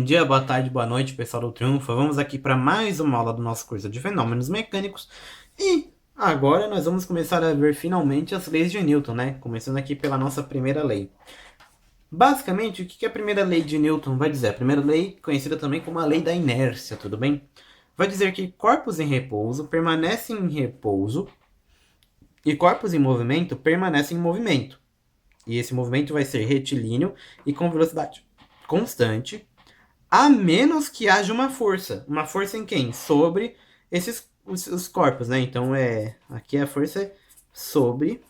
dia, boa tarde, boa noite, pessoal do Triunfo. Vamos aqui para mais uma aula do nosso curso de Fenômenos Mecânicos. E agora nós vamos começar a ver finalmente as leis de Newton, né? Começando aqui pela nossa primeira lei. Basicamente, o que a primeira lei de Newton vai dizer? A primeira lei, conhecida também como a lei da inércia, tudo bem? Vai dizer que corpos em repouso permanecem em repouso e corpos em movimento permanecem em movimento. E esse movimento vai ser retilíneo e com velocidade constante, a menos que haja uma força. Uma força em quem? Sobre os corpos, né? Então, aqui a força é sobre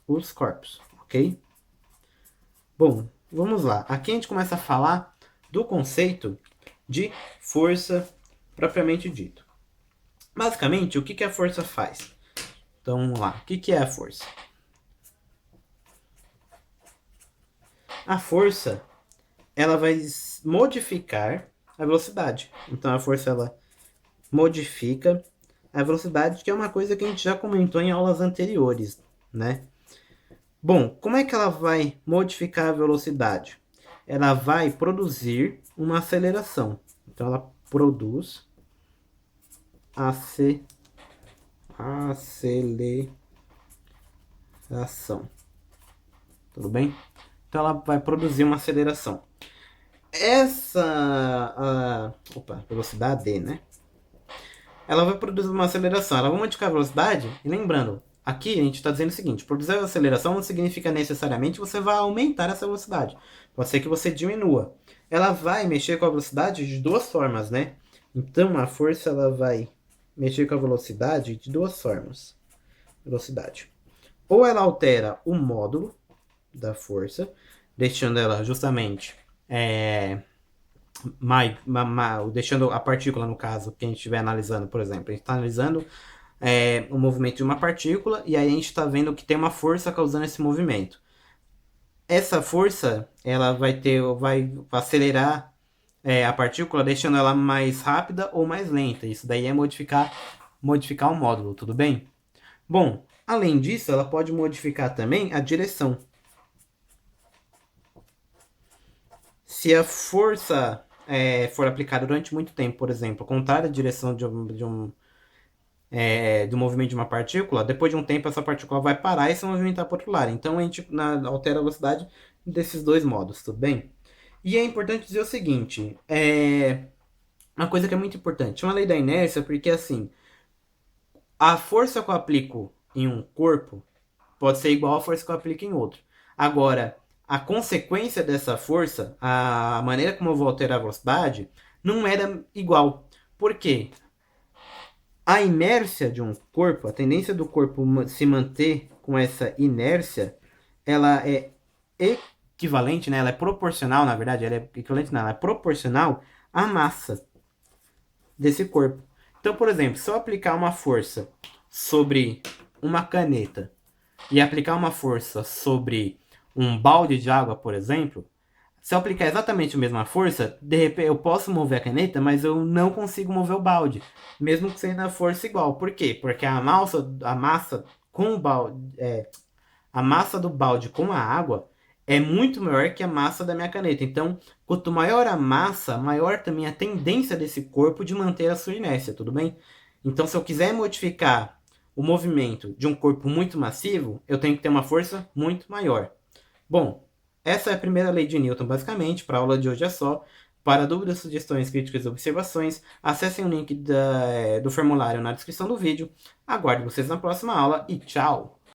os corpos, ok? Bom, vamos lá. Aqui a gente começa a falar do conceito de força propriamente dito. Basicamente, o que a força faz? Então, vamos lá. O que é a força? A força, ela vai modificar a velocidade. Então, a força, ela modifica a velocidade, que é uma coisa que a gente já comentou em aulas anteriores, né? Bom, como é que ela vai modificar a velocidade? Ela vai produzir uma aceleração. Então, ela produz aceleração. Tudo bem? Então, ela vai produzir uma aceleração. Velocidade D, né? Ela vai produzir uma aceleração. Ela vai modificar a velocidade. E lembrando, aqui a gente está dizendo o seguinte: produzir a aceleração não significa necessariamente que você vai aumentar essa velocidade. Pode ser que você diminua. Ela vai mexer com a velocidade de duas formas, né? Então a força ela vai mexer com a velocidade de duas formas. Velocidade. Ou ela altera o módulo da força, deixando ela justamente deixando a partícula, no caso, que a gente estiver analisando, por exemplo. A gente está analisando o movimento de uma partícula e aí a gente está vendo que tem uma força causando esse movimento. Essa força ela vai acelerar a partícula, deixando ela mais rápida ou mais lenta. Isso daí é modificar o módulo, tudo bem? Bom, além disso, ela pode modificar também a direção. Se a força for aplicada durante muito tempo, por exemplo, contrária à direção do movimento de uma partícula, depois de um tempo essa partícula vai parar e se movimentar para o outro lado. Então a gente altera a velocidade desses dois modos, tudo bem? E é importante dizer o seguinte, uma coisa que é muito importante, uma lei da inércia, porque assim, a força que eu aplico em um corpo pode ser igual à força que eu aplico em outro. Agora, a consequência dessa força, a maneira como eu vou alterar a velocidade, não era igual. Por quê? A inércia de um corpo, a tendência do corpo se manter com essa inércia, ela é equivalente, né? Ela é proporcional, na verdade, ela é equivalente, não, ela é proporcional à massa desse corpo. Então, por exemplo, se eu aplicar uma força sobre uma caneta e aplicar uma força sobre um balde de água, por exemplo, se eu aplicar exatamente a mesma força, de repente eu posso mover a caneta, mas eu não consigo mover o balde, mesmo que sendo a força igual. Por quê? Porque a massa com o balde, a massa do balde com a água é muito maior que a massa da minha caneta. Então, quanto maior a massa, maior também a tendência desse corpo de manter a sua inércia, tudo bem? Então, se eu quiser modificar o movimento de um corpo muito massivo, eu tenho que ter uma força muito maior. Bom, essa é a primeira lei de Newton, basicamente. Para a aula de hoje é só. Para dúvidas, sugestões, críticas e observações, acessem o link do formulário na descrição do vídeo. Aguardo vocês na próxima aula e tchau!